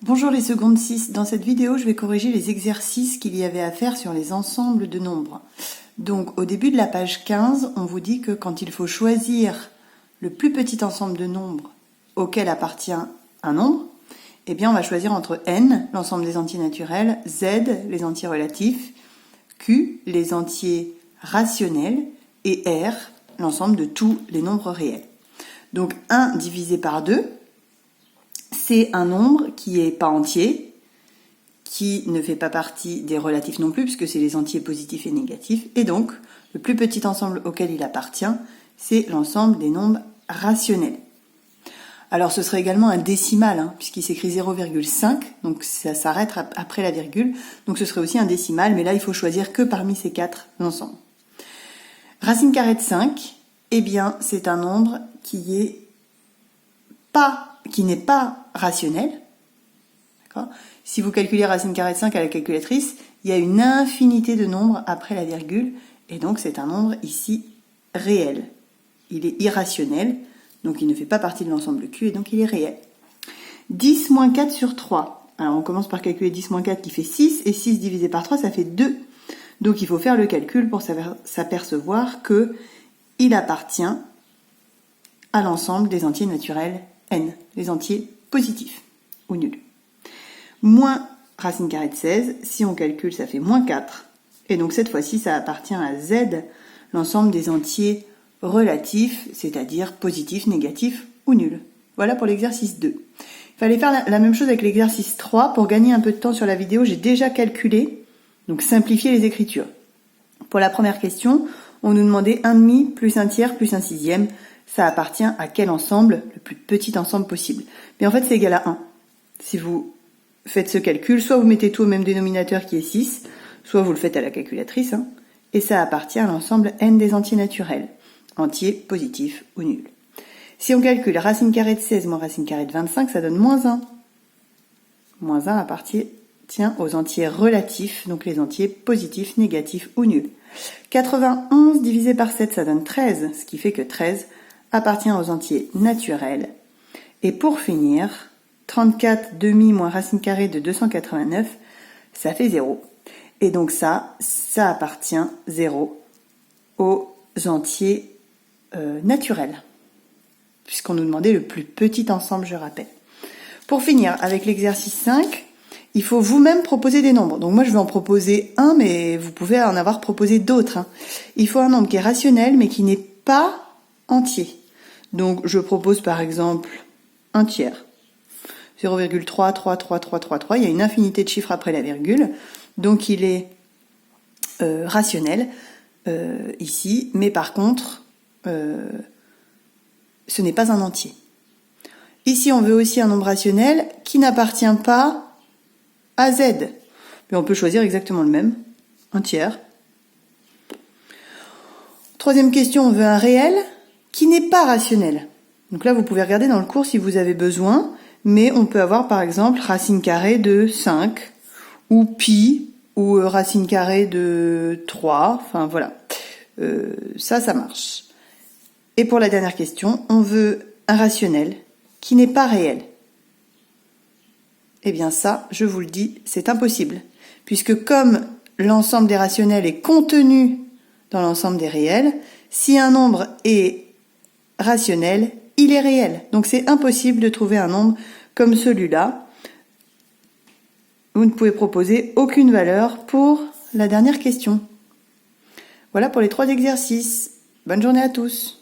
Bonjour les secondes 6, dans cette vidéo je vais corriger les exercices qu'il y avait à faire sur les ensembles de nombres. Donc au début de la page 15, on vous dit que quand il faut choisir le plus petit ensemble de nombres auquel appartient un nombre, eh bien on va choisir entre n, l'ensemble des entiers naturels, z, les entiers relatifs, q, les entiers rationnels, et r, l'ensemble de tous les nombres réels. Donc 1 divisé par 2, c'est un nombre qui n'est pas entier, qui ne fait pas partie des relatifs non plus, puisque c'est les entiers positifs et négatifs, et donc le plus petit ensemble auquel il appartient, c'est l'ensemble des nombres rationnels. Alors ce serait également un décimal, puisqu'il s'écrit 0,5, donc ça s'arrête après la virgule, donc ce serait aussi un décimal, mais là il faut choisir que parmi ces quatre ensembles. Racine carrée de 5, eh bien c'est un nombre qui n'est pas rationnel. Si vous calculez racine carrée de 5 à la calculatrice, il y a une infinité de nombres après la virgule, et donc c'est un nombre ici réel. Il est irrationnel, donc il ne fait pas partie de l'ensemble Q, et donc il est réel. 10 moins 4 sur 3. Alors on commence par calculer 10 moins 4 qui fait 6, et 6 divisé par 3 ça fait 2. Donc il faut faire le calcul pour s'apercevoir que il appartient à l'ensemble des entiers naturels n, les entiers positifs ou nuls. Moins racine carrée de 16, si on calcule, ça fait moins 4. Et donc cette fois-ci, ça appartient à z, l'ensemble des entiers relatifs, c'est-à-dire positifs, négatifs ou nuls. Voilà pour l'exercice 2. Il fallait faire la même chose avec l'exercice 3. Pour gagner un peu de temps sur la vidéo, j'ai déjà calculé, donc simplifier les écritures. Pour la première question, on nous demandait 1,5 plus 1 tiers plus 1 sixième. Ça appartient à quel ensemble? Le plus petit ensemble possible. Mais en fait, c'est égal à 1. Si vous faites ce calcul, soit vous mettez tout au même dénominateur qui est 6, soit vous le faites à la calculatrice, et ça appartient à l'ensemble n des entiers naturels, entiers, positifs ou nuls. Si on calcule racine carrée de 16 moins racine carrée de 25, ça donne moins 1. Moins 1 appartient aux entiers relatifs, donc les entiers positifs, négatifs ou nuls. 91 divisé par 7, ça donne 13, ce qui fait que 13 appartient aux entiers naturels. Et pour finir, 34 demi moins racine carrée de 289, ça fait 0. Et donc ça appartient 0 aux entiers naturels, puisqu'on nous demandait le plus petit ensemble, je rappelle. Pour finir, avec l'exercice 5, il faut vous-même proposer des nombres. Donc moi, je vais en proposer un, mais vous pouvez en avoir proposé d'autres. Il faut un nombre qui est rationnel, mais qui n'est pas entier. Donc je propose par exemple un tiers. 0,3333333. Il y a une infinité de chiffres après la virgule. Donc il est rationnel ici, mais par contre, ce n'est pas un entier. Ici, on veut aussi un nombre rationnel qui n'appartient pas à z. Mais on peut choisir exactement le même, un tiers. Troisième question, on veut un réel qui n'est pas rationnel. Donc là, vous pouvez regarder dans le cours si vous avez besoin, mais on peut avoir par exemple racine carrée de 5, ou pi, ou racine carrée de 3, enfin voilà. Ça marche. Et pour la dernière question, on veut un rationnel qui n'est pas réel. Eh bien ça, je vous le dis, c'est impossible, puisque comme l'ensemble des rationnels est contenu dans l'ensemble des réels, si un nombre est rationnel, il est réel. Donc c'est impossible de trouver un nombre comme celui-là. Vous ne pouvez proposer aucune valeur pour la dernière question. Voilà pour les 3 exercices. Bonne journée à tous.